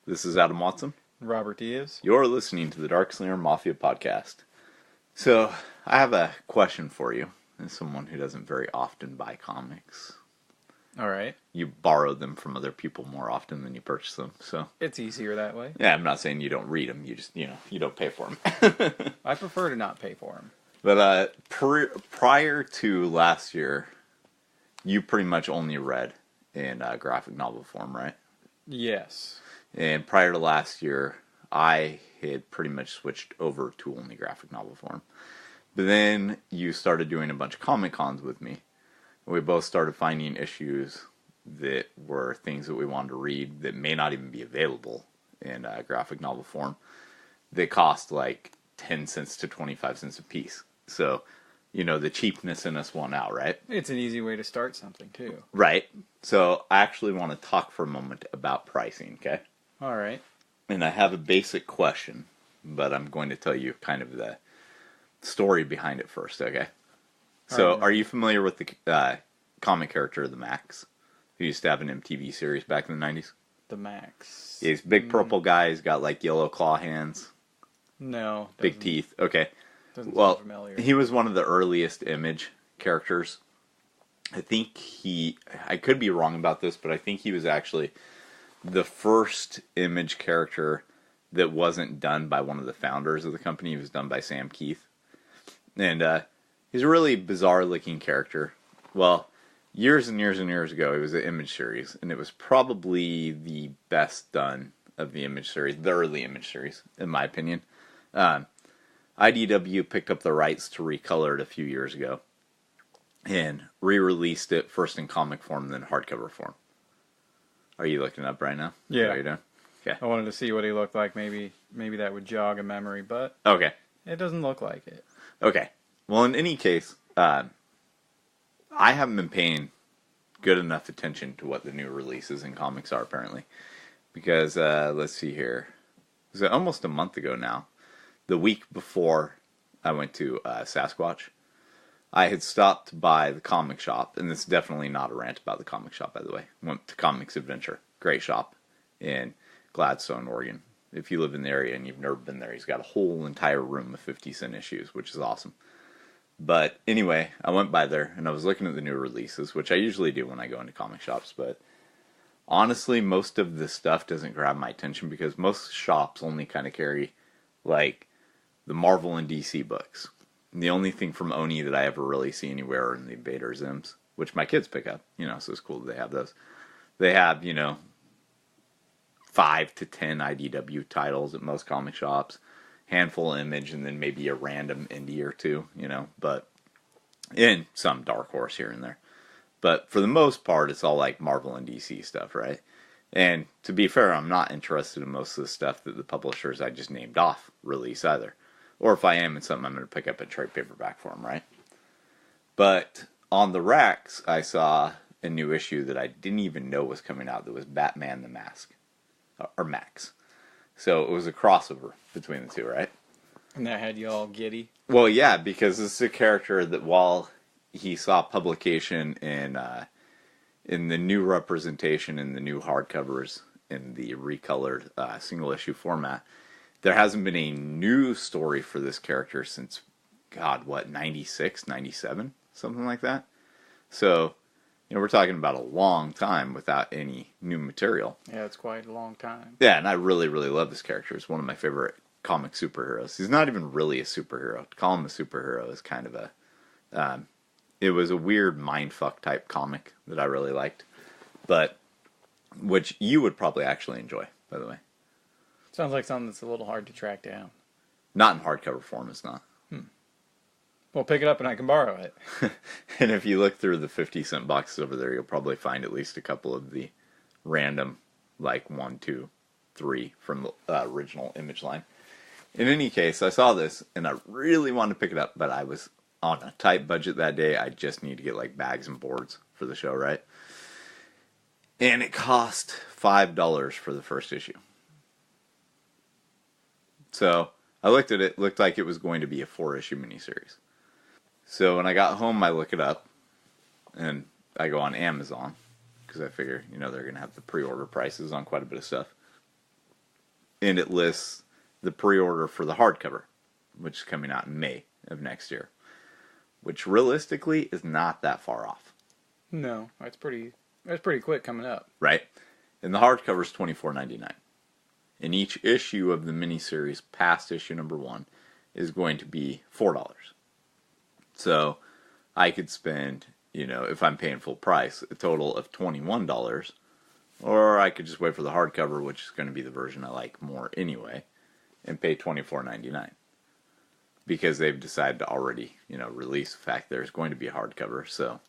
This is Adam Watson. Robert Diaz. You're listening to the Darkslinger Mafia podcast. So, I have a question for you, as someone who doesn't very often buy comics. All right. You borrow them from other people more often than you purchase them, so... It's easier that way. Yeah, I'm not saying you don't read them, you just, you don't pay for them. I prefer to not pay for them. But, prior to last year, you pretty much only read in graphic novel form, right? Yes. And prior to last year, I had pretty much switched over to only graphic novel form. But then you started doing a bunch of Comic Cons with me. We both started finding issues that were things that we wanted to read that may not even be available in graphic novel form. They cost like 10 cents to 25 cents a piece. So, the cheapness in us won out, right? It's an easy way to start something, too. Right. So, I actually want to talk for a moment about pricing, okay? All right. And I have a basic question, but I'm going to tell you kind of the story behind it first, okay? So, right. Are you familiar with the comic character, the Max, who used to have an MTV series back in the 90s? The Max. He's a big purple guy. He's got, like, yellow claw hands. No. Big teeth. Okay. Doesn't Well, sound familiar. he was one of the earliest Image characters. I think I could be wrong about this, but I think he was actually the first Image character that wasn't done by one of the founders of the company. He was done by Sam Keith. And he's a really bizarre-looking character. Well, years and years and years ago, it was an Image series, and it was probably the best done of the Image series, the early Image series, in my opinion. IDW picked up the rights to recolor it a few years ago and re-released it first in comic form, then hardcover form. Are you looking up right now? Yeah. Are you doing? Okay. I wanted to see what he looked like. Maybe that would jog a memory, but Okay. it doesn't look like it. Okay. Well, in any case, I haven't been paying good enough attention to what the new releases in comics are, apparently. Because, let's see here. It was almost a month ago now. The week before I went to Sasquatch, I had stopped by the comic shop, and this is definitely not a rant about the comic shop, by the way. Went to Comics Adventure. Great shop in Gladstone, Oregon. If you live in the area and you've never been there, he's got a whole entire room of 50-cent issues, which is awesome. But anyway, I went by there, and I was looking at the new releases, which I usually do when I go into comic shops, but honestly, most of the stuff doesn't grab my attention because most shops only kind of carry, like, the Marvel and DC books. And the only thing from Oni that I ever really see anywhere are in the Invader Zims, which my kids pick up, so it's cool that they have those. They have, 5 to 10 IDW titles at most comic shops, handful of Image, and then maybe a random indie or two, but, and some Dark Horse here and there. But for the most part, it's all like Marvel and DC stuff, right? And to be fair, I'm not interested in most of the stuff that the publishers I just named off release either. Or if I am, it's something I'm going to pick up in trade paperback form, right? But on the racks, I saw a new issue that I didn't even know was coming out that was Batman the Mask. Or Max. So it was a crossover between the two, right? And that had you all giddy. Well, yeah, because this is a character that while he saw publication in the new representation in the new hardcovers in the recolored single issue format, there hasn't been a new story for this character since, 96, 97? Something like that. So, we're talking about a long time without any new material. Yeah, it's quite a long time. Yeah, and I really, really love this character. It's one of my favorite comic superheroes. He's not even really a superhero. To call him a superhero is kind of a... it was a weird mindfuck type comic that I really liked. But, which you would probably actually enjoy, by the way. Sounds like something that's a little hard to track down. Not in hardcover form, it's not. Well, pick it up and I can borrow it. And if you look through the 50-cent boxes over there, you'll probably find at least a couple of the random, like 1, 2, 3 from the original Image line. In any case, I saw this, and I really wanted to pick it up, but I was on a tight budget that day. I just need to get, like, bags and boards for the show, right? And it cost $5 for the first issue. So I looked at it, looked like it was going to be a 4-issue miniseries. So when I got home, I look it up, and I go on Amazon, because I figure, they're going to have the pre-order prices on quite a bit of stuff. and it lists the pre-order for the hardcover, which is coming out in May of next year, which realistically is not that far off. No, that's pretty quick coming up. Right? And the hardcover is $24.99. And each issue of the miniseries past issue number 1 is going to be $4. So I could spend, if I'm paying full price, a total of $21. Or I could just wait for the hardcover, which is going to be the version I like more anyway, and pay $24.99. Because they've decided to already, release the fact there's going to be a hardcover. So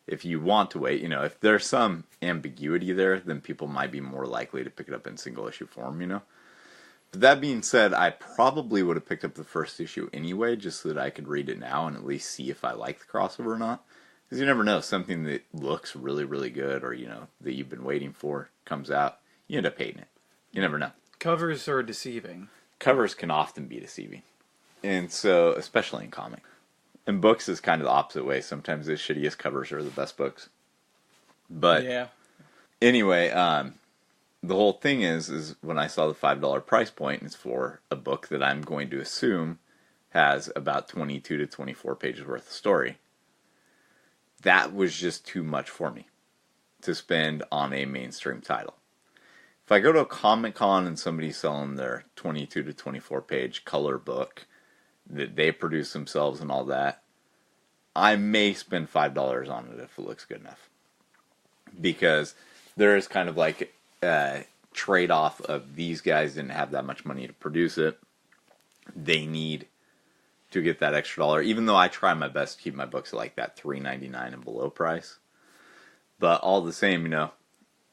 if you want to wait, if there's some ambiguity there, then people might be more likely to pick it up in single issue form, But that being said, I probably would have picked up the first issue anyway, just so that I could read it now and at least see if I like the crossover or not. Because you never know, something that looks really, really good or, that you've been waiting for comes out, you end up hating it. You never know. Covers are deceiving. Covers can often be deceiving. And so, especially in comics. And books is kind of the opposite way. Sometimes the shittiest covers are the best books. But yeah. Anyway, the whole thing is when I saw the $5 price point, it's for a book that I'm going to assume has about 22 to 24 pages worth of story. That was just too much for me to spend on a mainstream title. If I go to a Comic-Con and somebody's selling their 22 to 24 page color book that they produce themselves and all that, I may spend $5 on it if it looks good enough. Because there is kind of like a trade-off of these guys didn't have that much money to produce it. They need to get that extra dollar, even though I try my best to keep my books at like that $3.99 and below price. But all the same,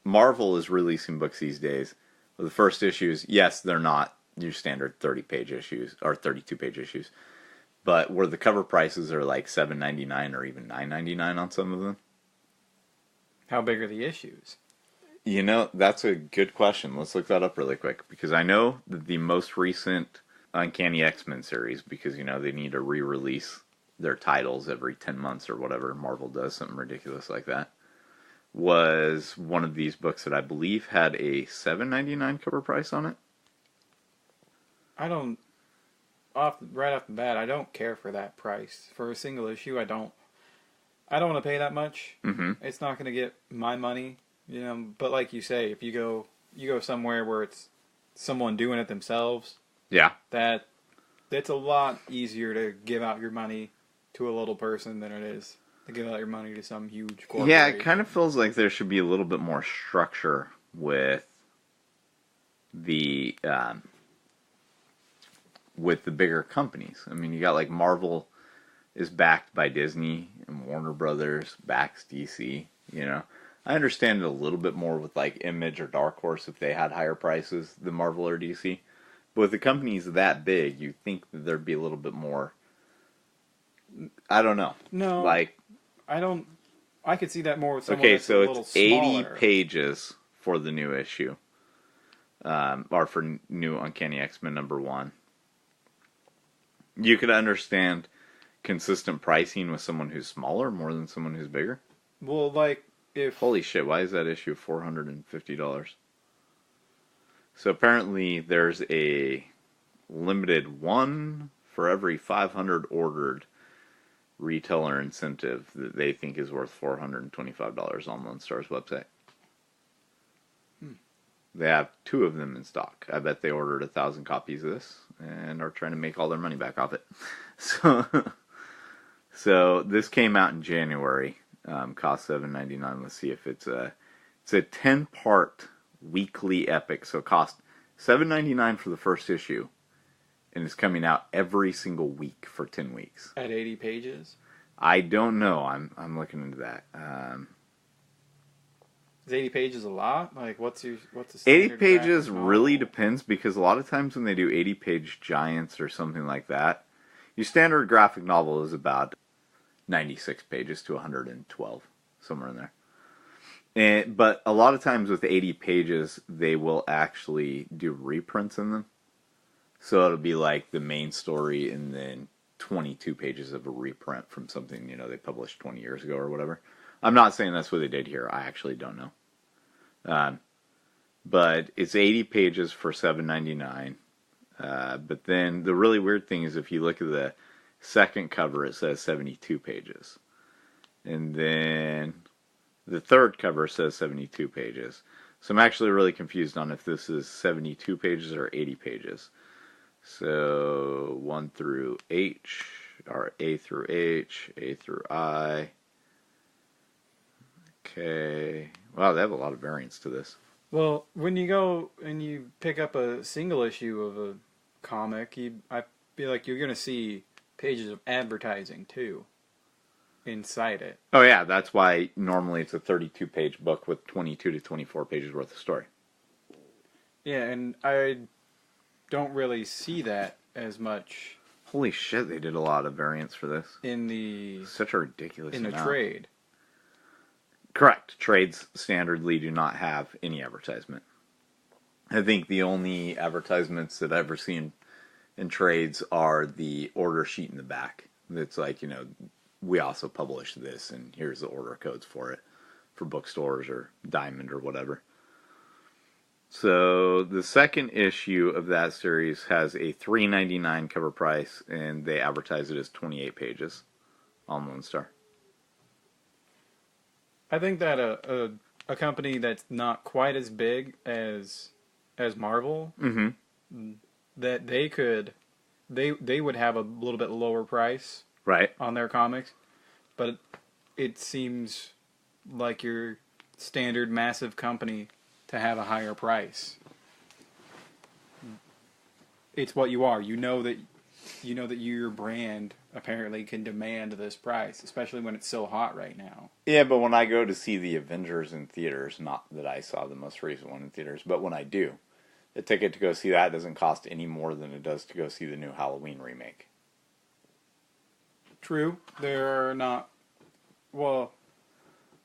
Marvel is releasing books these days. The first issues, yes, they're not your standard 30-page issues or 32-page issues, but where the cover prices are like $7.99 or even $9.99 on some of them. How big are the issues? That's a good question. Let's look that up really quick, because I know that the most recent Uncanny X-Men series, because, they need to re-release their titles every 10 months or whatever. Marvel does something ridiculous like that. Was one of these books that I believe had a $7.99 cover price on it. Right off the bat, I don't care for that price. For a single issue, I don't want to pay that much. Mm-hmm. It's not going to get my money, but like you say, if you go somewhere where it's someone doing it themselves, yeah, that's a lot easier to give out your money to a little person than it is to give out your money to some huge corporation. Yeah, it kind of feels like there should be a little bit more structure with the bigger companies. I mean, you got like Marvel is backed by Disney, and Warner Brothers backs DC. I understand it a little bit more with like Image or Dark Horse if they had higher prices than Marvel or DC. But with the companies that big, you think that there'd be a little bit more. I don't know. No, like. I don't. I could see that more with someone Okay, that's so a little it's 80 smaller. pages for the new issue, or for new Uncanny X-Men number 1. You could understand consistent pricing with someone who's smaller more than someone who's bigger. Well, like if Holy shit! Why is that issue $450? So apparently there's a limited 1 for every 500 ordered retailer incentive that they think is worth $425 on Lone Star's website. They have 2 of them in stock. I bet they ordered 1,000 copies of this and are trying to make all their money back off it. So this came out in January. Cost $7.99. Let's see if it's a 10-part weekly epic. So it cost $7.99 for the first issue. And it's coming out every single week for 10 weeks. at 80 pages. I don't know. I'm looking into that. Is 80 pages a lot? Like, what's the 80 standard pages graphic novel? really depends, because a lot of times when they do 80-page giants or something like that, your standard graphic novel is about 96 pages to 112, somewhere in there. But a lot of times with 80 pages, they will actually do reprints in them. So it'll be like the main story and then 22 pages of a reprint from something, they published 20 years ago or whatever. I'm not saying that's what they did here. I actually don't know. but it's 80 pages for $7.99. But then the really weird thing is if you look at the second cover, it says 72 pages. And then the third cover says 72 pages. So I'm actually really confused on if this is 72 pages or 80 pages. So 1 through H, or A through H, A through I. Okay. Wow, they have a lot of variants to this. Well, when you go and you pick up a single issue of a comic, I feel like you're going to see pages of advertising, too, inside it. Oh, yeah, that's why normally it's a 32-page book with 22 to 24 pages worth of story. Yeah, and I don't really see that as much. Holy shit, they did a lot of variants for this. In the... Such a ridiculous in amount. the trade. Correct. Trades standardly do not have any advertisement. I think the only advertisements that I've ever seen in trades are the order sheet in the back. It's like, we also publish this, and here's the order codes for it, for bookstores or Diamond or whatever. So the second issue of that series has a $3.99 cover price, and they advertise it as 28 pages on Lone Star. I think that a company that's not quite as big as Marvel, that they would have a little bit lower price right on their comics, but it seems like your standard massive company to have a higher price. It's what you are. You know that your brand apparently can demand this price, especially when it's so hot right now. Yeah, but when I go to see the Avengers in theaters, not that I saw the most recent one in theaters, but when I do, the ticket to go see that doesn't cost any more than it does to go see the new Halloween remake. True. They're not... Well...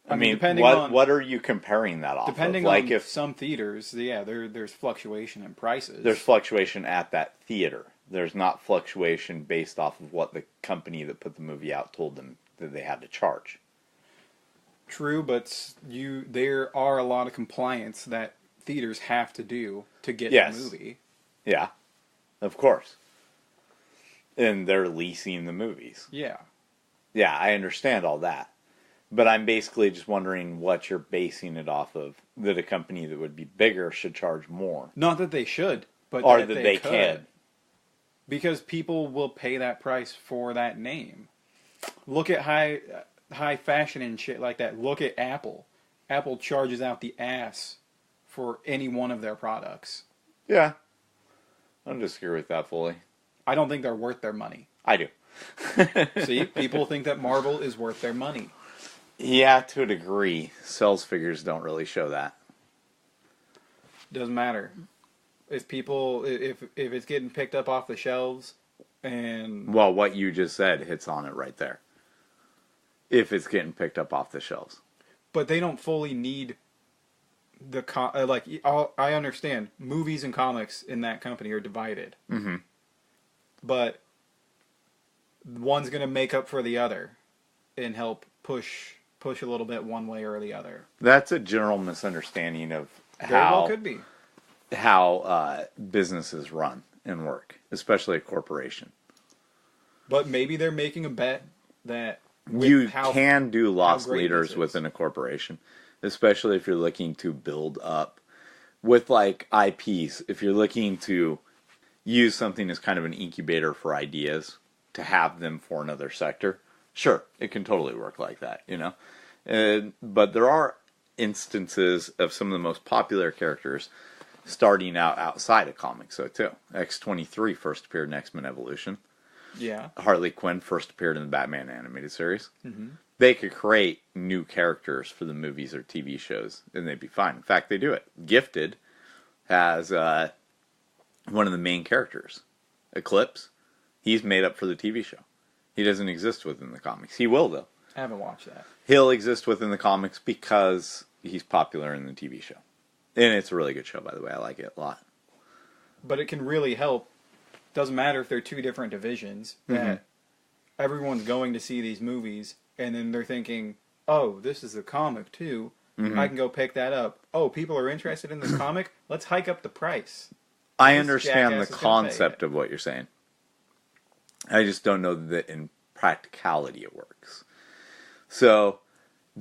I mean, what are you comparing that off of? Depending on if some theaters, yeah, there's fluctuation in prices. There's fluctuation at that theater. There's not fluctuation based off of what the company that put the movie out told them that they had to charge. True, but there are a lot of compliance that theaters have to do to get the movie. Yeah, of course. And they're leasing the movies. Yeah. Yeah, I understand all that. But I'm basically just wondering what you're basing it off of. That a company that would be bigger should charge more. Not that they should, but or that they can. Because people will pay that price for that name. Look at high fashion and shit like that. Look at Apple. Apple charges out the ass for any one of their products. Yeah. I don't disagree with that fully. I don't think they're worth their money. I do. See, people think that Marvel is worth their money. Yeah, to a degree. Sales figures don't really show that. Doesn't matter. If it's getting picked up off the shelves and... Well, what you just said hits on it right there. If it's getting picked up off the shelves. But they don't fully need the... I understand. Movies and comics in that company are divided. Mm-hmm. But one's going to make up for the other and help push a little bit one way or the other. That's a general misunderstanding of Very well could be. How businesses run and work, especially a corporation. But maybe they're making a bet that you can do loss leaders within a corporation, especially if you're looking to build up with like IPs. If you're looking to use something as kind of an incubator for ideas to have them for another sector. Sure, it can totally work like that, but there are instances of some of the most popular characters starting out outside of comics, so too. X-23 first appeared in X-Men Evolution. Yeah. Harley Quinn first appeared in the Batman animated series. Mm-hmm. They could create new characters for the movies or TV shows, and they'd be fine. In fact, they do it. Gifted has one of the main characters, Eclipse. He's made up for the TV show. He doesn't exist within the comics. He will, though. I haven't watched that. He'll exist within the comics because he's popular in the TV show. And it's a really good show, by the way. I like it a lot. But it can really help. Doesn't matter if they're two different divisions. That everyone's going to see these movies, and then they're thinking, oh, this is a comic, too. I can go pick that up. Oh, people are interested in this comic? Let's hike up the price. I This understand the jackass is gonna pay concept it. of what you're saying. I just don't know that in practicality it works. So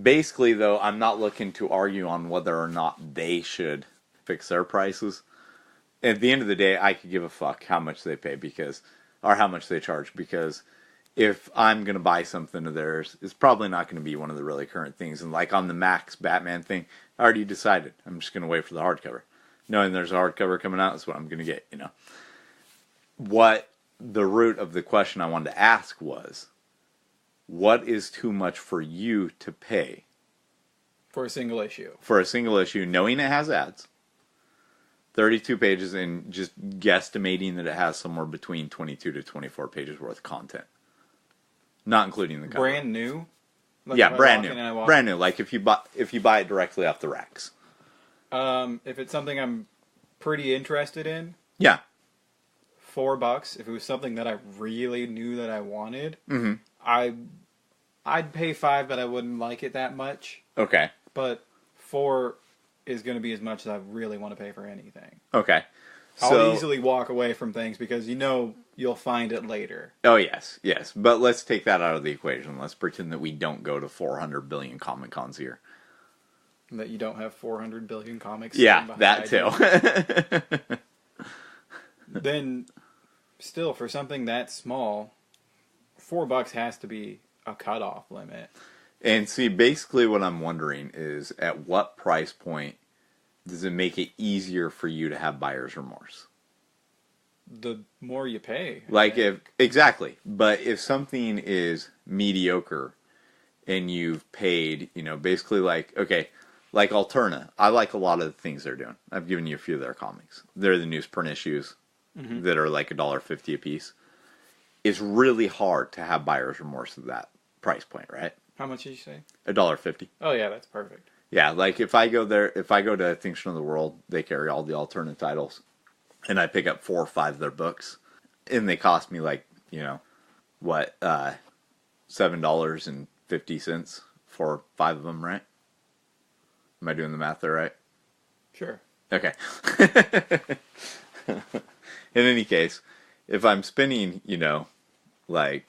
basically, though, I'm not looking to argue on whether or not they should fix their prices. At the end of the day, I could give a fuck how much they pay or how much they charge, because if I'm going to buy something of theirs, it's probably not going to be one of the really current things. And like on the Max Batman thing, I already decided I'm just going to wait for the hardcover. Knowing there's a hardcover coming out is what I'm going to get, What the root of the question I wanted to ask was, what is too much for you to pay For a single issue. for a single issue, knowing it has ads, 32 pages, and just guesstimating that it has somewhere between 22 to 24 pages worth of content, not including the cover. Brand new? Like Yeah, if I brand walk in and I new, walk- brand new. Like if you buy it directly off the racks. If it's something I'm pretty interested in, Yeah. $4. If it was something that I really knew that I wanted, Mm-hmm. I'd pay $5, but I wouldn't like it that much. Okay. But $4 is going to be as much as I really want to pay for anything. Okay. I'll easily walk away from things because you'll find it later. Oh yes. But let's take that out of the equation. Let's pretend that we don't go to 400 billion Comic Cons a year. That you don't have 400 billion comics. Yeah, sitting that behind too. you. Then, still, for something that small, $4 has to be a cutoff limit. And see, basically what I'm wondering is, at what price point does it make it easier for you to have buyer's remorse? The more you pay. Like exactly. But if something is mediocre and you've paid, basically like Alterna. I like a lot of the things they're doing. I've given you a few of their comics. They're the newsprint issues that are like $1.50 a piece. It's really hard to have buyer's remorse at that price point, right? How much did you say? $1.50. Oh yeah, that's perfect. Yeah, like if I go to Extinction of the World, they carry all the alternate titles, and I pick up 4 or 5 of their books, and they cost me like, $7.50 for 5 of them, right? Am I doing the math there right? Sure. Okay. In any case, if I'm spending, like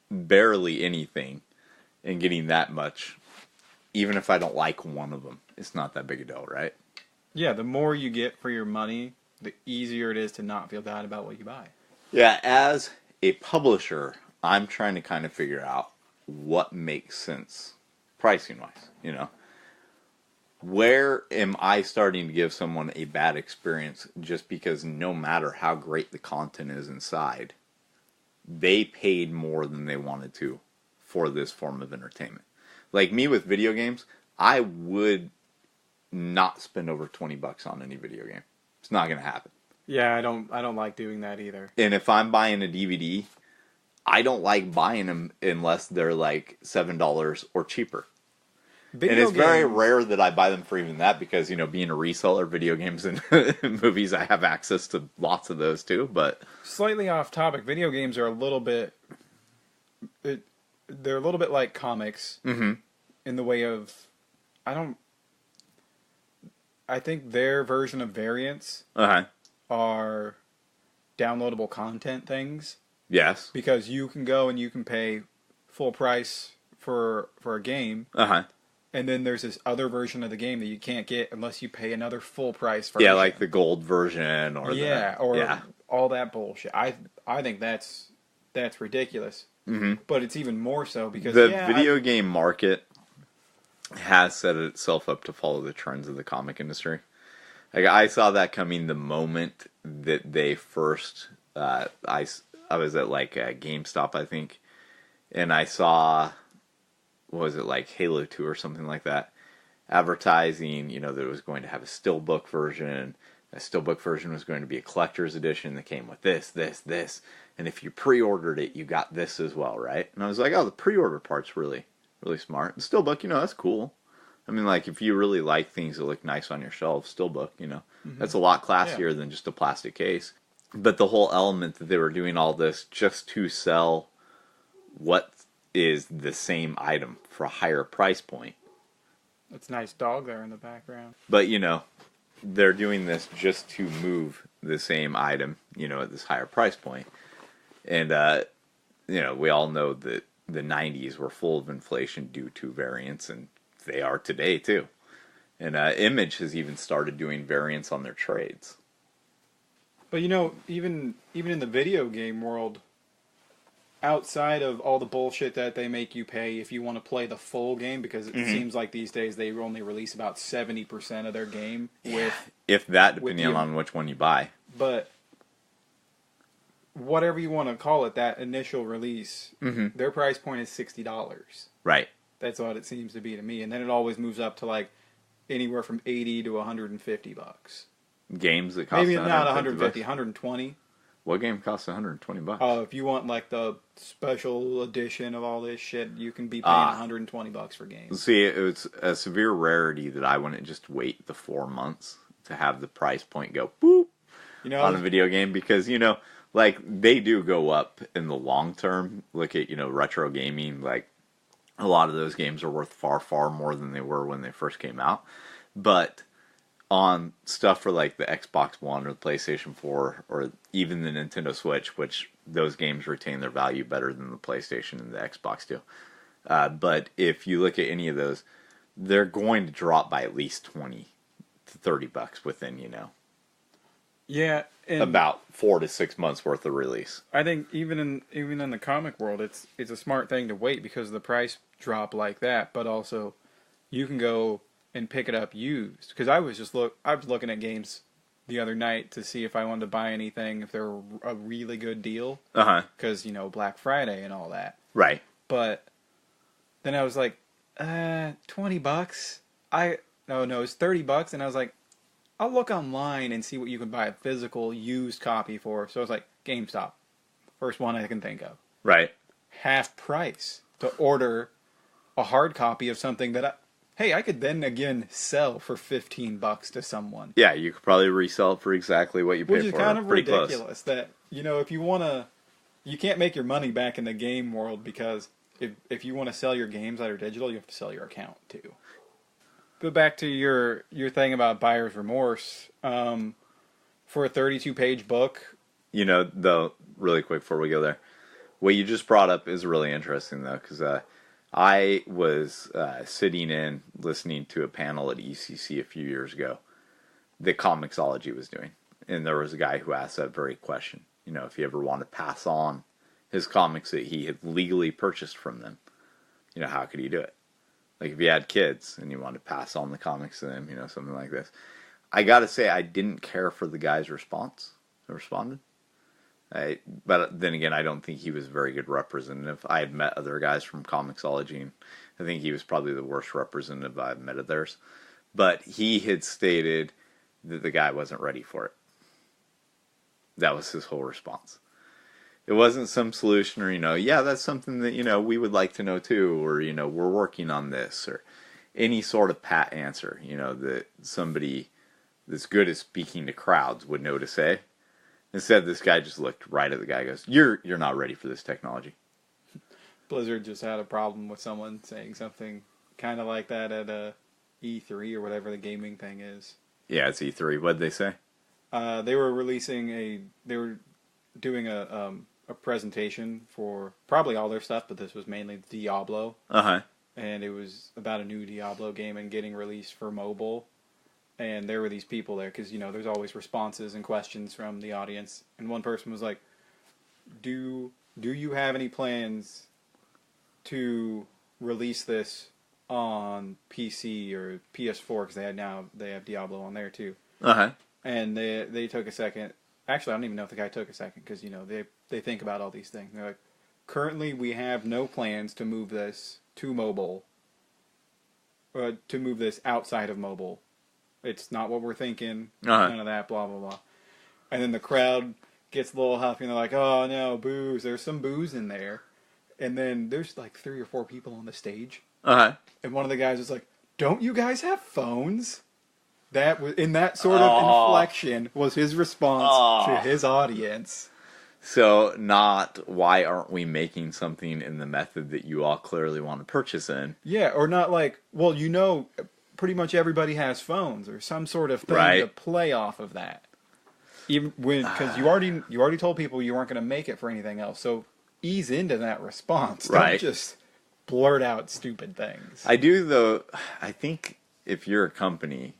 barely anything and getting that much, even if I don't like one of them, it's not that big a deal, right? Yeah, the more you get for your money, the easier it is to not feel bad about what you buy. Yeah, as a publisher, I'm trying to kind of figure out what makes sense pricing-wise, Where am I starting to give someone a bad experience just because no matter how great the content is inside, they paid more than they wanted to for this form of entertainment? Like me with video games, I would not spend over $20 on any video game. It's not going to happen. Yeah, I don't like doing that either. And if I'm buying a DVD, I don't like buying them unless they're like $7 or cheaper. And it's very rare that I buy them for even that because, being a reseller, video games and movies, I have access to lots of those too. But slightly off topic, video games are a little bit... they're a little bit like comics in the way of... I think their version of variants are downloadable content things. Yes. Because you can go and you can pay full price for a game. And then there's this other version of the game that you can't get unless you pay another full price version. Yeah, like the gold version or all that bullshit. I think that's ridiculous. But it's even more so because the video game market has set itself up to follow the trends of the comic industry. Like I saw that coming the moment that they first. I was at like GameStop, I think, and I saw. What was it, like Halo 2 or something like that, advertising, that it was going to have a steelbook version. A steelbook version was going to be a collector's edition that came with this, and if you pre-ordered it, you got this as well, right? And I was like, oh, the pre-order part's really, really smart. And steelbook, that's cool. I mean, like, if you really like things that look nice on your shelf, steelbook, that's a lot classier than just a plastic case. But the whole element that they were doing all this just to sell what is the same item for a higher price point It's a nice dog there in the background. But, they're doing this just to move the same item, at this higher price point. And, we all know that the 90s were full of inflation due to variants, and they are today, too. And Image has even started doing variants on their trades. But even in the video game world, outside of all the bullshit that they make you pay if you want to play the full game, because it seems like these days they only release about 70% of their game if that, depending on which one you buy. But whatever you want to call it, that initial release, their price point is $60. Right. That's what it seems to be to me, and then it always moves up to like anywhere from $80 to $150. Games that cost maybe not 150, 120. What game costs $120? Oh, if you want like the special edition of all this shit, you can be paying $120 for games. See, it's a severe rarity that I wouldn't just wait the 4 months to have the price point go boop on a video game, because like they do go up in the long term. Look at retro gaming, like a lot of those games are worth far more than they were when they first came out, but on stuff for like the Xbox One or the PlayStation 4 or even the Nintendo Switch, which those games retain their value better than the PlayStation and the Xbox do. But if you look at any of those, they're going to drop by at least $20 to $30 within, Yeah, and about 4 to 6 months worth of release. I think even in the comic world, it's a smart thing to wait because of the price drop like that. But also, you can go and pick it up used. Because I was looking at games the other night to see if I wanted to buy anything if they're a really good deal. Because Black Friday and all that. Right. But then I was like, $20. No, it's $30, and I was like, I'll look online and see what you can buy a physical used copy for. So I was like, GameStop, first one I can think of. Right. Half price to order a hard copy of something that I could then again sell for $15 to someone. Yeah, you could probably resell it for exactly what you paid for. Which is kind of pretty ridiculous close. that, if you want to, you can't make your money back in the game world because if you want to sell your games that are digital, you have to sell your account too. But back to your thing about buyer's remorse, for a 32-page book. Though, really quick before we go there, what you just brought up is really interesting, though, because I was sitting in listening to a panel at ECC a few years ago that Comixology was doing. And there was a guy who asked that very question. If he ever wanted to pass on his comics that he had legally purchased from them, how could he do it? Like if he had kids and he wanted to pass on the comics to them, something like this. I gotta say, I didn't care for the guy's response. Who responded. But then again, I don't think he was a very good representative. I had met other guys from Comixology, and I think he was probably the worst representative I've met of theirs. But he had stated that the guy wasn't ready for it. That was his whole response. It wasn't some solution or, yeah, that's something that, we would like to know too, or, we're working on this, or any sort of pat answer, that somebody that's good at speaking to crowds would know to say. Instead, this guy just looked right at the guy and goes, you're not ready for this technology. Blizzard just had a problem with someone saying something kind of like that at E3 or whatever the gaming thing is. Yeah, it's E3. What'd they say? They were doing a presentation for probably all their stuff, but this was mainly Diablo. And it was about a new Diablo game and getting released for mobile. And there were these people there, because, there's always responses and questions from the audience. And one person was like, do you have any plans to release this on PC or PS4? Because they have Diablo on there too. And they took a second. Actually, I don't even know if the guy took a second, because, they think about all these things. They're like, currently we have no plans to move this to mobile, to move this outside of mobile. It's not what we're thinking. None of that, blah, blah, blah. And then the crowd gets a little huffy, and they're like, oh, no, booze. There's some booze in there. And then there's like 3 or 4 people on the stage. And one of the guys was like, don't you guys have phones? That was, in that sort of inflection, was his response to his audience. So, not, why aren't we making something in the method that you all clearly want to purchase in? Yeah, or not like, well, pretty much everybody has phones or some sort of thing Right. to play off of that. Even when, because you already told people you weren't going to make it for anything else, so ease into that response. Right. Don't just blurt out stupid things. I do, though. I think if you're a company,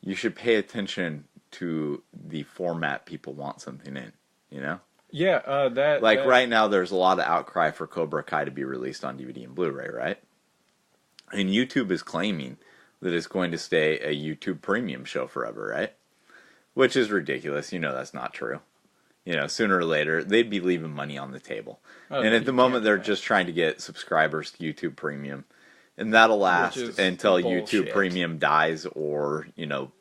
you should pay attention to the format people want something in, you know? Yeah, Like right now, there's a lot of outcry for Cobra Kai to be released on DVD and Blu-ray, right? And YouTube is claiming that it's going to stay a YouTube premium show forever, right? Which is ridiculous. You know that's not true. You know, sooner or later, they'd be leaving money on the table. And at the moment, they're just trying to get subscribers to YouTube Premium. And that'll last until YouTube Premium dies or, you know,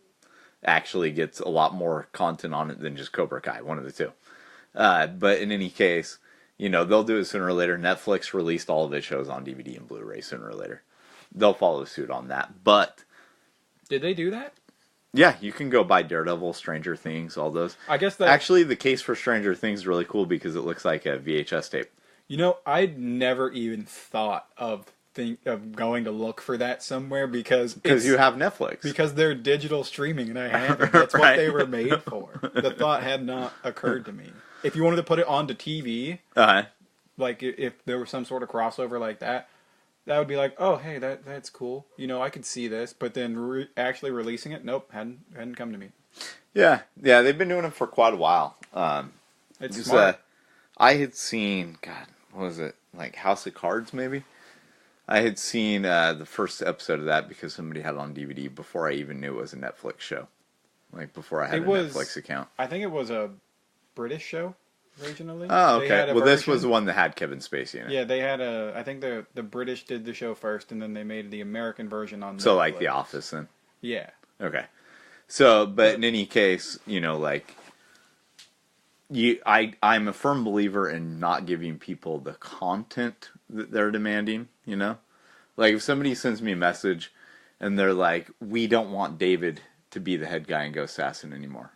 actually gets a lot more content on it than just Cobra Kai, one of the two. But in any case, you know, they'll do it sooner or later. Netflix released all of its shows on DVD and Blu-ray sooner or later. They'll follow suit on that. But did they do that? yeah, you can go buy Daredevil, Stranger Things, all those. I guess that actually the case for Stranger Things is really cool because it looks like a VHS tape. You know, I'd never even thought of going to look for that somewhere because you have Netflix. Because they're digital streaming and I have it. That's what they were made for. The thought had not occurred to me. If you wanted to put it onto TV, like if there was some sort of crossover like that, that would be like, oh, hey, that's cool. You know, I could see this, but then actually releasing it, nope, hadn't come to me. Yeah, they've been doing it for quite a while. It's smart. I had seen, God, what was it, like House of Cards, maybe? I had seen the first episode of that because somebody had it on DVD before I even knew it was a Netflix show. Like, before I had a Netflix account. I think it was a British show. Originally. Oh, okay. Well, this was the one that had Kevin Spacey in it. Yeah, they had I think the British did the show first, and then they made the American version on Netflix. So, like The Office, then? Yeah. Okay. So, but in any case, you know, like, I'm a firm believer in not giving people the content that they're demanding, you know? Like, if somebody sends me a message, and they're like, we don't want David to be the head guy in Ghost Assassin anymore.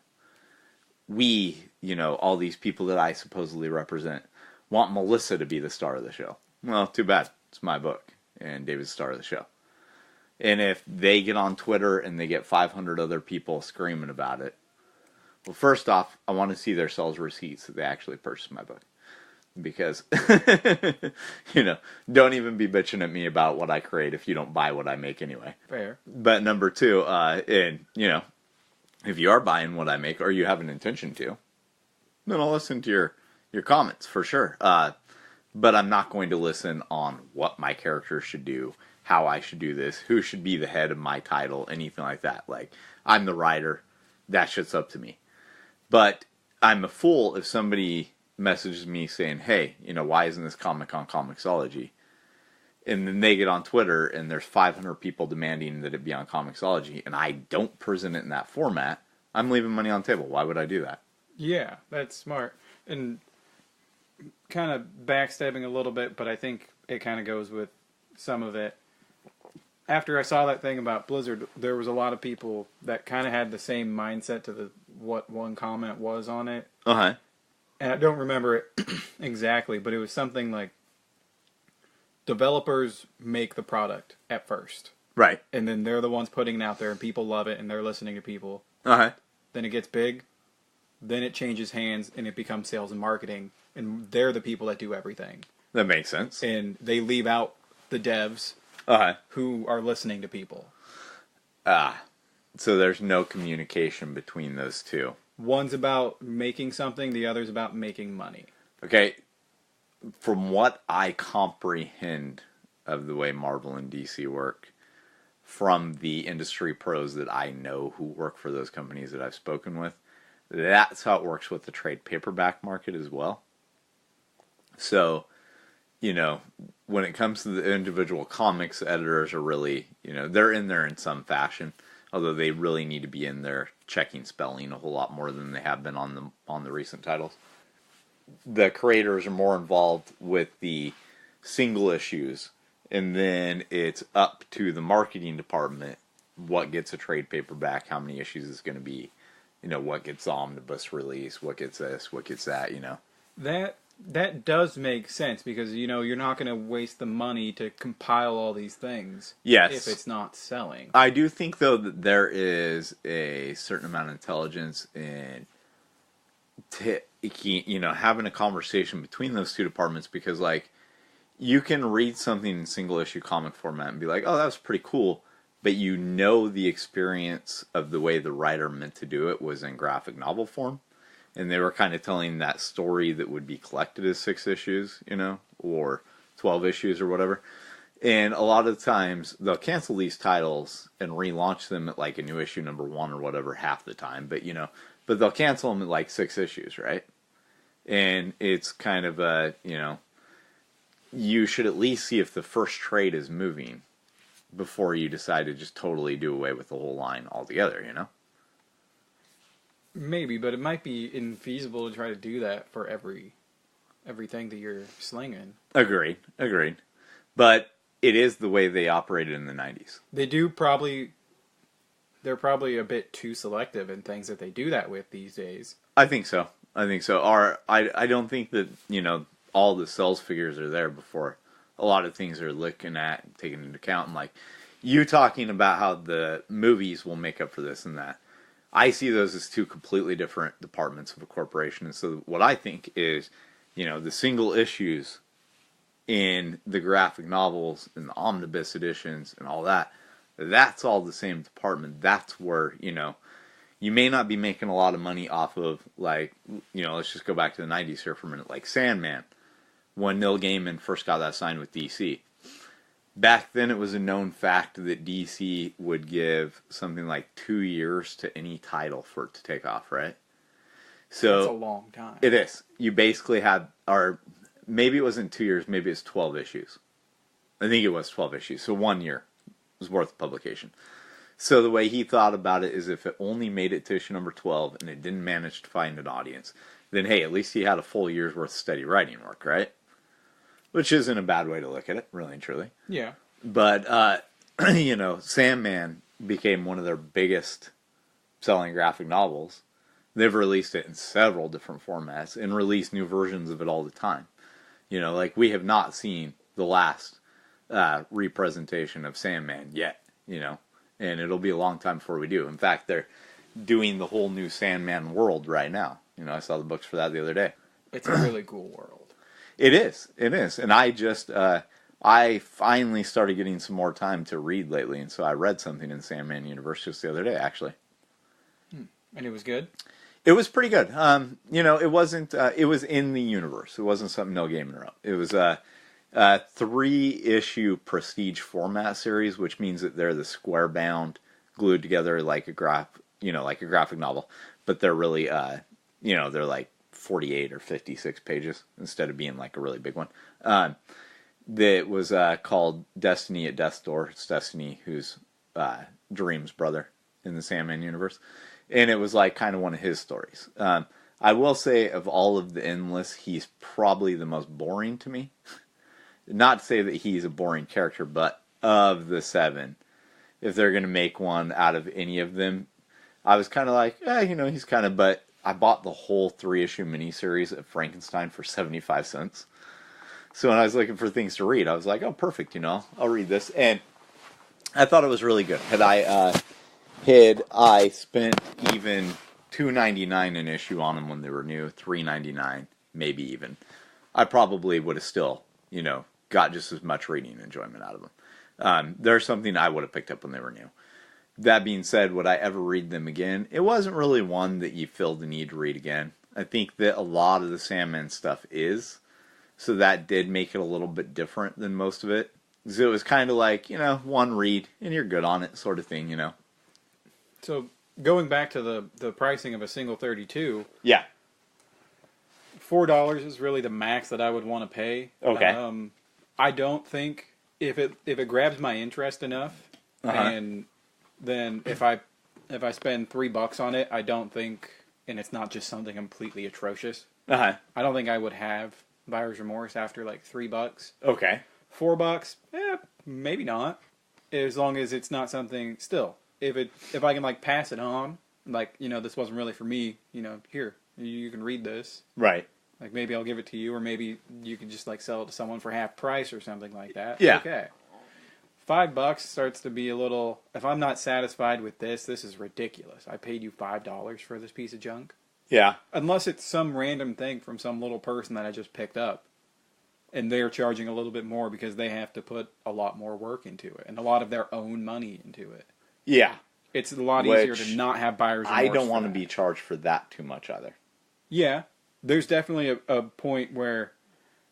We, you know, all these people that I supposedly represent, want Melissa to be the star of the show. Well, too bad. It's my book, and David's the star of the show. And if they get on Twitter and they get 500 other people screaming about it, well, first off, I want to see their sales receipts that they actually purchased my book. Because, you know, don't even be bitching at me about what I create if you don't buy what I make anyway. Fair. But number two, and, you know, if you are buying what I make, or you have an intention to, then I'll listen to your comments, for sure. But I'm not going to listen on what my character should do, how I should do this, who should be the head of my title, anything like that. Like, I'm the writer. That shit's up to me. But I'm a fool if somebody messages me saying, hey, you know, why isn't this comic on Comixology? And then they get on Twitter and there's 500 people demanding that it be on Comixology, and I don't present it in that format. I'm leaving money on the table. Why would I do that? Yeah, that's smart. And kind of backstabbing a little bit, but I think it kind of goes with some of it. After I saw that thing about Blizzard, there was a lot of people that kind of had the same mindset to what one comment was on it. Uh-huh. And I don't remember it exactly, but it was something like, developers make the product at first. Right. And then they're the ones putting it out there, and people love it, and they're listening to people. Uh-huh. Then it gets big. Then it changes hands, and it becomes sales and marketing. And they're the people that do everything. That makes sense. And they leave out the devs who are listening to people. So there's no communication between those two. One's about making something, the other's about making money. Okay. From what I comprehend of the way Marvel and DC work, from the industry pros that I know who work for those companies that I've spoken with, that's how it works with the trade paperback market as well. So, you know, when it comes to the individual comics, editors are really, you know, they're in there in some fashion, although they really need to be in there checking spelling a whole lot more than they have been on the recent titles. The creators are more involved with the single issues, and then it's up to the marketing department what gets a trade paperback, how many issues it's going to be, you know, what gets omnibus release, what gets this, what gets that, you know. That That does make sense because, you're not going to waste the money to compile all these things Yes. if it's not selling. I do think, though, that there is a certain amount of intelligence in, having a conversation between those two departments because, like, you can read something in single issue comic format and be like, oh, that was pretty cool, but the experience of the way the writer meant to do it was in graphic novel form. And they were kind of telling that story that would be collected as 6 issues, or 12 issues or whatever. And a lot of times they'll cancel these titles and relaunch them at like a new issue number 1 or whatever half the time. But they'll cancel them at like 6 issues, right? And it's kind of you should at least see if the first trade is moving before you decide to just totally do away with the whole line altogether, Maybe, but it might be infeasible to try to do that for everything that you're slinging. Agreed. But it is the way they operated in the 90s. They're probably a bit too selective in things that they do that with these days. I think so. I don't think that, all the sales figures are there before a lot of things are looking at and taken into account. And like you talking about how the movies will make up for this and that. I see those as two completely different departments of a corporation. And so what I think is, the single issues in the graphic novels and the omnibus editions and all that, that's all the same department. That's where, you may not be making a lot of money off of, like, let's just go back to the 90s here for a minute, like Sandman, when Neil Gaiman first got that signed with DC. Back then, it was a known fact that DC would give something like 2 years to any title for it to take off, right? So that's a long time. It is. You basically had, or maybe it wasn't 2 years, maybe it's 12 issues. I think it was 12 issues, so 1 year was worth of publication. So the way he thought about it is if it only made it to issue number 12 and it didn't manage to find an audience, then hey, at least he had a full year's worth of steady writing work, right? Which isn't a bad way to look at it, really and truly. Yeah. But, Sandman became one of their biggest selling graphic novels. They've released it in several different formats and released new versions of it all the time. Like we have not seen the last representation of Sandman yet, and it'll be a long time before we do. In fact, they're doing the whole new Sandman world right now. I saw the books for that the other day. It's a really cool world. It is. And I finally started getting some more time to read lately, and so I read something in Sandman Universe just the other day, actually. And it was good? It was pretty good. It wasn't, it was in the universe. It wasn't something Neil Gaiman wrote. It was a 3-issue prestige format series, which means that they're the square bound, glued together like a graphic novel, but they're really, they're like 48 or 56 pages instead of being like a really big one. That was called Destiny at Death's Door. It's Destiny, who's Dream's brother in the Sandman universe. And it was like kind of one of his stories. I will say of all of the Endless, he's probably the most boring to me. Not to say that he's a boring character, but of the 7, if they're going to make one out of any of them, I was kind of like, he's kind of, but I bought the whole 3-issue miniseries of Frankenstein for 75 cents. So when I was looking for things to read, I was like, oh, perfect, I'll read this. And I thought it was really good. Had I spent even $2.99 an issue on them when they were new, $3.99, maybe even, I probably would have still, got just as much reading enjoyment out of them. There's something I would have picked up when they were new. That being said, would I ever read them again? It wasn't really one that you feel the need to read again. I think that a lot of the Sandman stuff is, so that did make it a little bit different than most of it. So it was kind of like, one read, and you're good on it sort of thing, So going back to the pricing of a single 32, yeah, $4 is really the max that I would want to pay. Okay. I don't think if it grabs my interest enough, and then if I spend $3 on it, I don't think, and it's not just something completely atrocious. I don't think I would have buyer's remorse after like $3. Okay. $4, maybe not. As long as it's not something still. If I can like pass it on, like, this wasn't really for me, here, you can read this. Right. Like maybe I'll give it to you, or maybe you can just like sell it to someone for half price or something like that. Yeah. Okay. $5 starts to be a little. If I'm not satisfied with this is ridiculous. I paid you $5 for this piece of junk. Yeah. Unless it's some random thing from some little person that I just picked up, and they're charging a little bit more because they have to put a lot more work into it and a lot of their own money into it. Yeah. It's a lot easier to not have buyer's remorse. I don't want to that. be charged for that too much either. Yeah, there's definitely a point where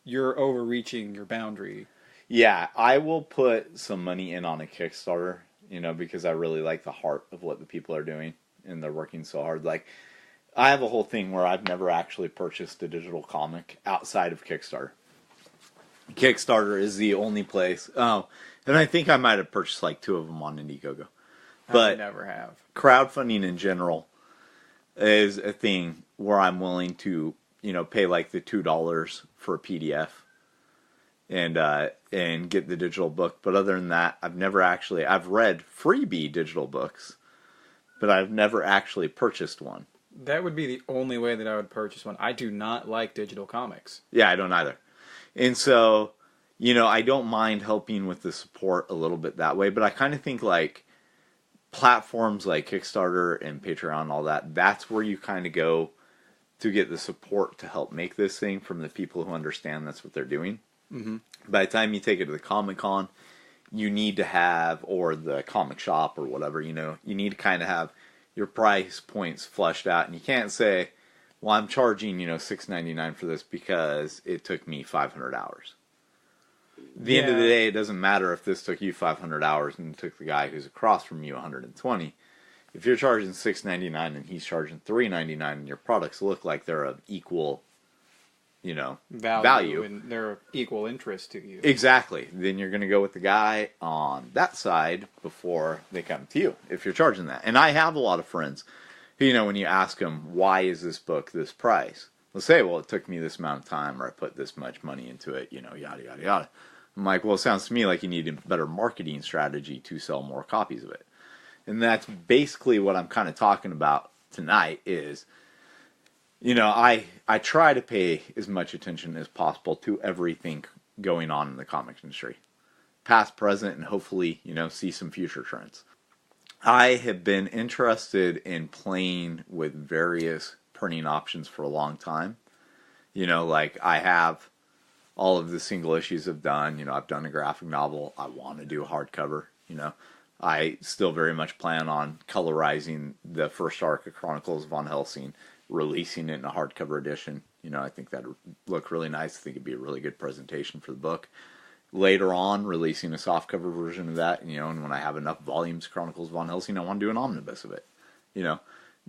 you're overreaching your boundary. Yeah, I will put some money in on a Kickstarter, because I really like the heart of what the people are doing, and they're working so hard. Like, I have a whole thing where I've never actually purchased a digital comic outside of Kickstarter. Kickstarter is the only place. Oh, and I think I might have purchased like 2 of them on Indiegogo. But I never have. Crowdfunding in general is a thing where I'm willing to, pay like the $2 for a PDF and get the digital book. But other than that, I've read freebie digital books, but I've never actually purchased one. That would be the only way that I would purchase one. I do not like digital comics. Yeah, I don't either. And so, I don't mind helping with the support a little bit that way, but I kind of think like platforms like Kickstarter and Patreon and all that, that's where you kind of go to get the support to help make this thing from the people who understand that's what they're doing. Mm-hmm. By the time you take it to the Comic-Con, you need to have, or the comic shop or whatever, you need to kind of have your price points flushed out, and you can't say, well, I'm charging, $6.99 for this because it took me 500 hours. At the end of the day, it doesn't matter if this took you 500 hours and it took the guy who's across from you 120. If you're charging $6.99 and he's charging $3.99 and your products look like they're of equal, value and they're of equal interest to you. Exactly. Then you're going to go with the guy on that side before they come to you, if you're charging that. And I have a lot of friends who, when you ask them, why is this book this price? They'll say, well, it took me this amount of time, or I put this much money into it, yada, yada, yada. I'm like, well, it sounds to me like you need a better marketing strategy to sell more copies of it. And that's basically what I'm kind of talking about tonight is, I try to pay as much attention as possible to everything going on in the comics industry. Past, present, and hopefully, see some future trends. I have been interested in playing with various printing options for a long time. Like I have all of the single issues I've done. I've done a graphic novel. I want to do a hardcover. I still very much plan on colorizing the first arc of Chronicles of Von Helsing, releasing it in a hardcover edition. I think that would look really nice. I think it'd be a really good presentation for the book. Later on, releasing a softcover version of that, and when I have enough volumes of Chronicles of Von Helsing, I want to do an omnibus of it.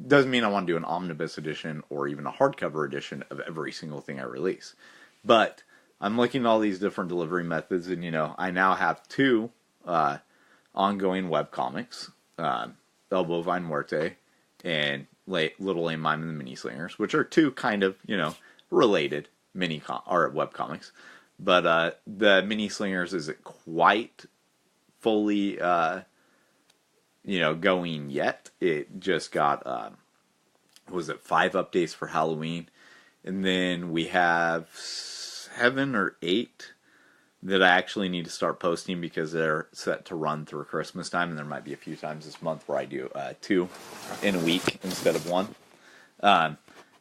Doesn't mean I want to do an omnibus edition or even a hardcover edition of every single thing I release. But I'm looking at all these different delivery methods, and, I now have 2 ongoing webcomics, El Bovine Muerte and Little Lame Mime and the Mini Slingers, which are 2 kind of, related webcomics. But the Mini Slingers isn't quite fully, going yet. It just got, 5 updates for Halloween. And then we have 7 or 8 that I actually need to start posting because they're set to run through Christmas time. And there might be a few times this month where I do 2 in a week instead of 1.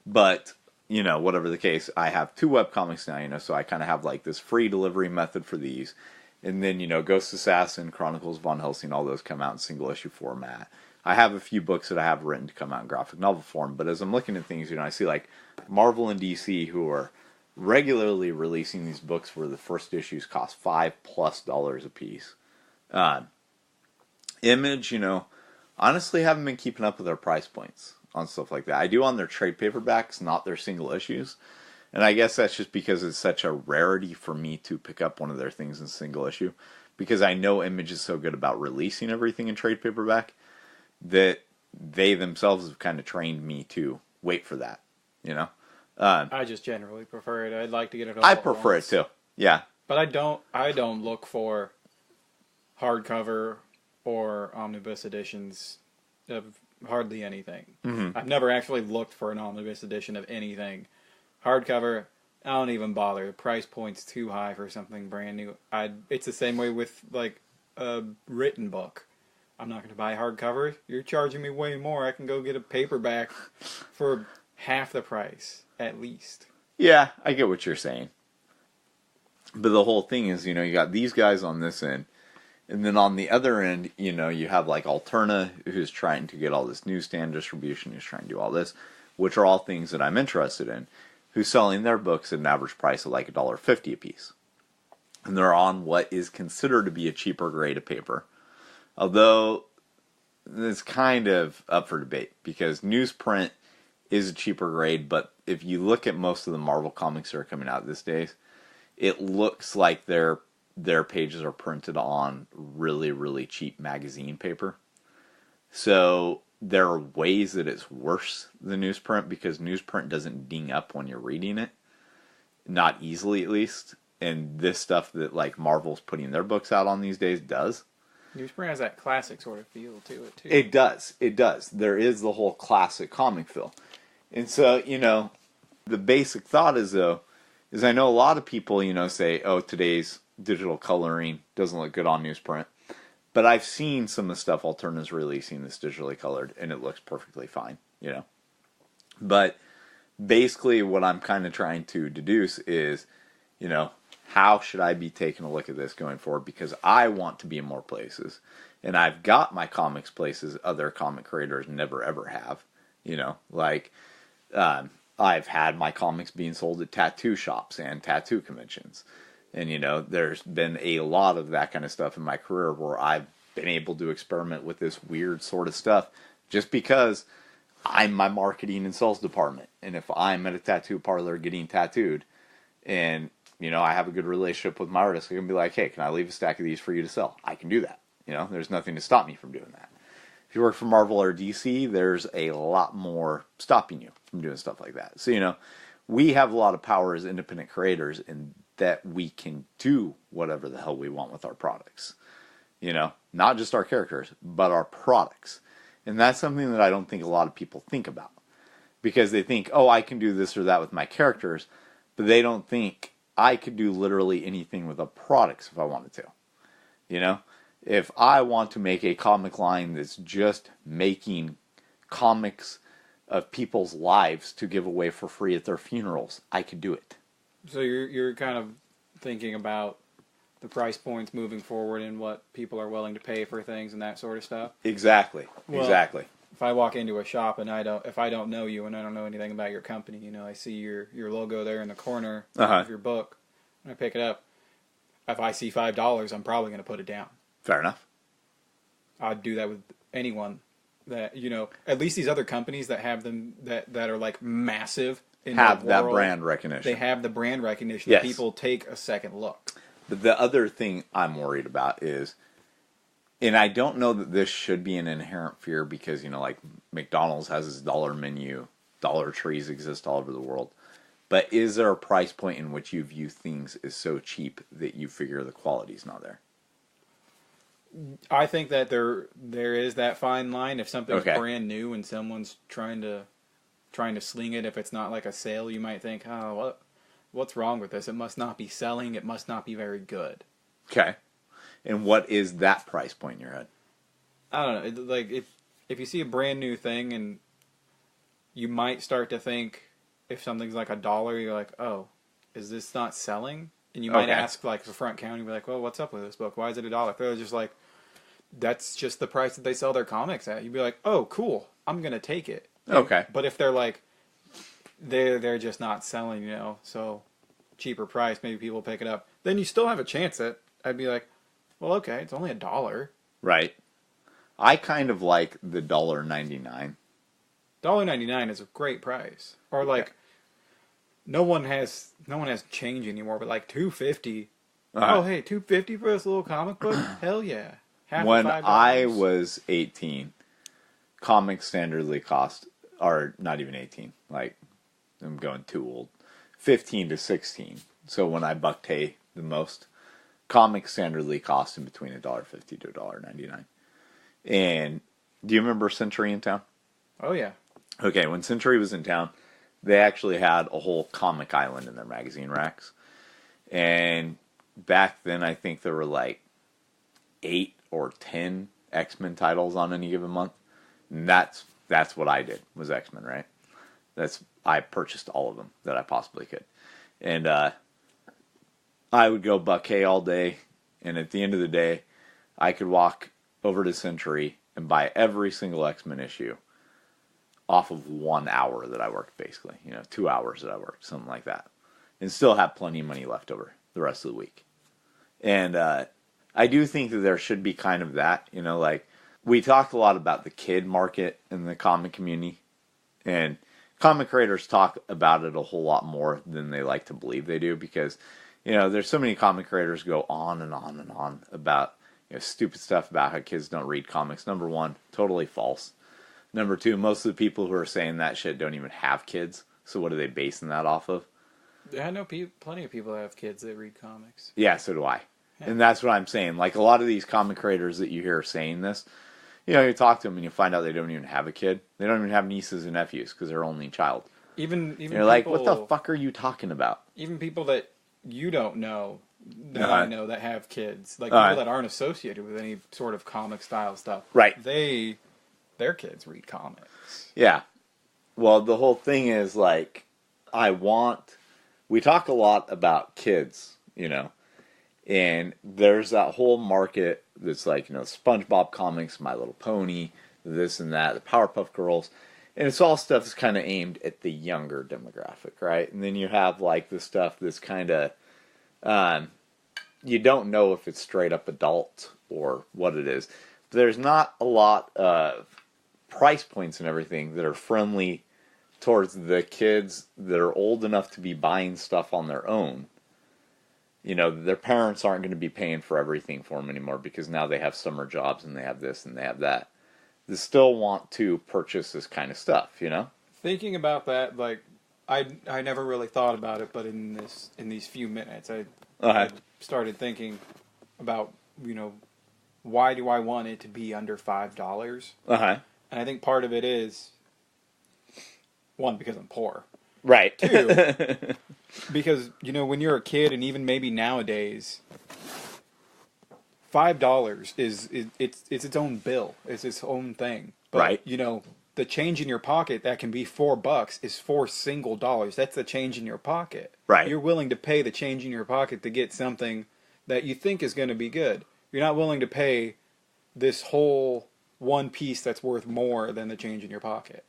But whatever the case, I have 2 webcomics now, so I kind of have like this free delivery method for these. And then, Ghost Assassin, Chronicles of Von Helsing, all those come out in single issue format. I have a few books that I have written to come out in graphic novel form, but as I'm looking at things, I see like Marvel and DC who are regularly releasing these books where the first issues cost $5+ a piece. Image, honestly haven't been keeping up with their price points on stuff like that. I do on their trade paperbacks, not their single issues. And I guess that's just because it's such a rarity for me to pick up one of their things in single issue. Because I know Image is so good about releasing everything in trade paperback that they themselves have kind of trained me to wait for that, I just generally prefer it. I'd like to get it all I prefer it too. Yeah. But I don't look for hardcover or omnibus editions of hardly anything. Mm-hmm. I've never actually looked for an omnibus edition of anything Hardcover, I don't even bother. The price point's too high for something brand new. It's the same way with like a written book. I'm not going to buy hardcover. You're charging me way more. I can go get a paperback for half the price, at least. Yeah, I get what you're saying. But the whole thing is, you got these guys on this end. And then on the other end, you have like Alterna, who's trying to get all this newsstand distribution, who's trying to do all this, which are all things that I'm interested in, who's selling their books at an average price of like $1.50 a piece. And they're on what is considered to be a cheaper grade of paper. Although, it's kind of up for debate, because newsprint is a cheaper grade, but if you look at most of the Marvel comics that are coming out these days, it looks like their pages are printed on really, really cheap magazine paper. So there are ways that it's worse than newsprint, because newsprint doesn't ding up when you're reading it. Not easily, at least. And this stuff that like Marvel's putting their books out on these days does. Newsprint has that classic sort of feel to it, too. It does. It does. There is the whole classic comic feel. And so, the basic thought is, though, I know a lot of people, say, oh, today's digital coloring doesn't look good on newsprint. But I've seen some of the stuff Alterna's releasing that's digitally colored, and it looks perfectly fine, But basically what I'm kind of trying to deduce is, how should I be taking a look at this going forward? Because I want to be in more places. And I've got my comics places other comic creators never ever have. I've had my comics being sold at tattoo shops and tattoo conventions. And, there's been a lot of that kind of stuff in my career where I've been able to experiment with this weird sort of stuff just because I'm my marketing and sales department. And if I'm at a tattoo parlor getting tattooed and, I have a good relationship with my artist, I can be like, hey, can I leave a stack of these for you to sell? I can do that. There's nothing to stop me from doing that. If you work for Marvel or DC, there's a lot more stopping you from doing stuff like that. So, we have a lot of power as independent creators in that we can do whatever the hell we want with our products. Not just our characters, but our products. And that's something that I don't think a lot of people think about. Because they think, oh, I can do this or that with my characters, but they don't think I could do literally anything with the products if I wanted to. If I want to make a comic line that's just making comics of people's lives to give away for free at their funerals, I could do it. So you're kind of thinking about the price points moving forward and what people are willing to pay for things and that sort of stuff. Exactly. Well, exactly. If I walk into a shop and if I don't know you and I don't know anything about your company, I see your logo there in the corner of your book, and I pick it up. If I see $5, I'm probably going to put it down. Fair enough. I'd do that with anyone that at least these other companies that have them that are like massive in have that brand recognition. They have the brand recognition. Yes. People take a second look. But the other thing I'm worried about is, and I don't know that this should be an inherent fear because, like McDonald's has its dollar menu, Dollar Trees exist all over the world. But is there a price point in which you view things as so cheap that you figure the quality's not there? I think that there is that fine line. If something's brand new and someone's trying to sling it, if it's not like a sale, you might think, oh, what's wrong with this? It must not be selling. It must not be very good. Okay. And what is that price point in your head? I don't know. Like if you see a brand new thing and you might start to think if something's like $1, you're like, oh, is this not selling? And you might ask like the front counter, be like, well, what's up with this book? Why is it $1? They're just like, that's just the price that they sell their comics at. You'd be like, oh, cool. I'm going to take it. Okay. But if they're like, they're just not selling, so cheaper price, maybe people pick it up. Then you still have a chance at, I'd be like, well, okay, it's only $1. Right. I kind of like the $1.99. $1.99 is a great price. Or like, no one has change anymore, but like $2.50. Oh, hey, $2.50 for this little comic book? Hell yeah. When I was 18, comics standardly cost, or not even 18, like, I'm going too old, 15 to 16. So when I bucked hay the most, comics standardly cost in between $1.50 to $1.99. And do you remember Century in town? Oh, yeah. Okay, when Century was in town, they actually had a whole comic island in their magazine racks. And back then, I think there were like 8 or 10 X-Men titles on any given month. And that's what I did, was X-Men, right? I purchased all of them that I possibly could. And I would go buck hay all day, and at the end of the day, I could walk over to Century and buy every single X-Men issue off of 1 hour that I worked, basically. 2 hours that I worked, something like that. And still have plenty of money left over the rest of the week. And I do think that there should be kind of that, like, we talk a lot about the kid market in the comic community, and comic creators talk about it a whole lot more than they like to believe they do, because, there's so many comic creators go on and on and on about, stupid stuff about how kids don't read comics. Number one, totally false. Number two, most of the people who are saying that shit don't even have kids, so what are they basing that off of? Yeah, I know plenty of people that have kids that read comics. Yeah, so do I. Yeah. And that's what I'm saying. Like, a lot of these comic creators that you hear saying this, you talk to them and you find out they don't even have a kid. They don't even have nieces and nephews because they're only child. Even you're people, like, what the fuck are you talking about? Even people that you don't know, that I know that have kids, like people that aren't associated with any sort of comic style stuff. Right. Their kids read comics. Yeah. Well, the whole thing is, like, we talk a lot about kids, and there's that whole market that's like, SpongeBob comics, My Little Pony, this and that, the Powerpuff Girls, and it's all stuff that's kind of aimed at the younger demographic, right? And then you have, like, the stuff that's kind of, you don't know if it's straight up adult or what it is. But there's not a lot of price points and everything that are friendly towards the kids that are old enough to be buying stuff on their own. Their parents aren't going to be paying for everything for them anymore because now they have summer jobs and they have this and they have that. They still want to purchase this kind of stuff, Thinking about that, like, I never really thought about it, but in these few minutes, I started thinking about, why do I want it to be under $5? And I think part of it is, one, because I'm poor. Right. Two, because, when you're a kid, and even maybe nowadays, $5 is its own bill. It's its own thing. But, right. The change in your pocket that can be $4 is $4 single dollars. That's the change in your pocket. Right. You're willing to pay the change in your pocket to get something that you think is going to be good. You're not willing to pay this whole one piece that's worth more than the change in your pocket.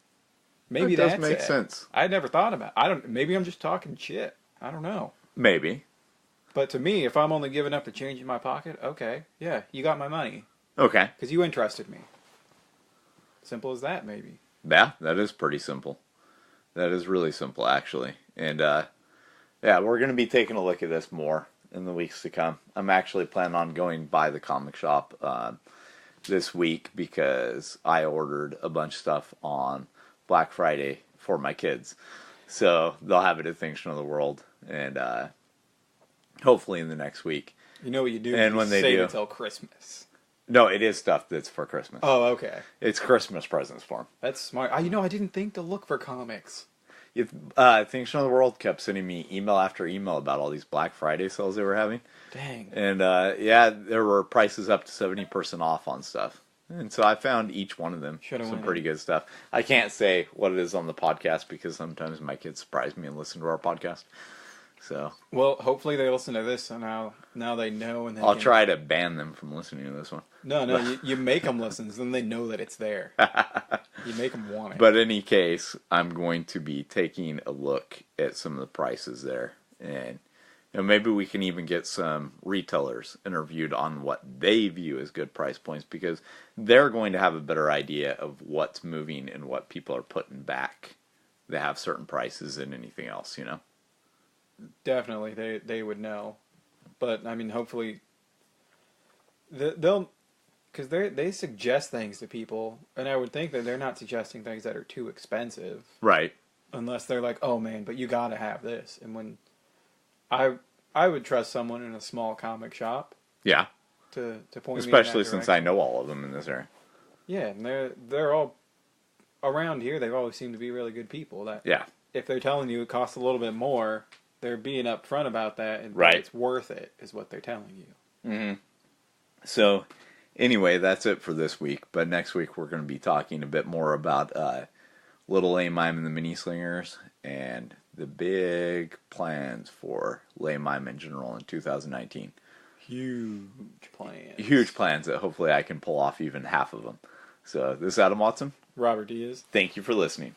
Maybe that does make sense. I never thought about it. Maybe I'm just talking shit. I don't know. Maybe. But to me, if I'm only giving up the change in my pocket, okay, yeah, you got my money. Okay. Because you interested me. Simple as that, maybe. Yeah, that is pretty simple. That is really simple, actually. And, yeah, we're going to be taking a look at this more in the weeks to come. I'm actually planning on going by the comic shop this week because I ordered a bunch of stuff on Black Friday for my kids. So they'll have it at Things of the World. And hopefully in the next week. You know what you do? And when they save do, it till Christmas. No, it is stuff that's for Christmas. Oh, okay. It's Christmas presents for them. That's smart. I didn't think to look for comics. Things from the World kept sending me email after email about all these Black Friday sales they were having. Dang. And, yeah, there were prices up to 70% off on stuff. And so I found each one of them some pretty good stuff. I can't say what it is on the podcast because sometimes my kids surprise me and listen to our podcast. So, well, hopefully they listen to this, so now they know. And I'll try to ban them from listening to this one. No, you make them listen, so then they know that it's there. You make them want it. But in any case, I'm going to be taking a look at some of the prices there, and maybe we can even get some retailers interviewed on what they view as good price points, because they're going to have a better idea of what's moving and what people are putting back. They have certain prices than anything else, Definitely, they would know, but I mean, hopefully, they'll, because they suggest things to people, and I would think that they're not suggesting things that are too expensive, right? Unless they're like, oh man, but you gotta have this, and when I would trust someone in a small comic shop, yeah, to point, especially since I know all of them in this area. Yeah, and they're all around here. They've always seemed to be really good people. That yeah. if they're telling you it costs a little bit more, they're being upfront about that, and Right. it's worth it, is what they're telling you. Mm-hmm. So, anyway, that's it for this week. But next week we're going to be talking a bit more about Little A Mime and the Mini Slingers and the big plans for Lay Mime in general in 2019. Huge plans. Huge plans that hopefully I can pull off even half of them. So, this is Adam Watson. Robert Diaz. Thank you for listening.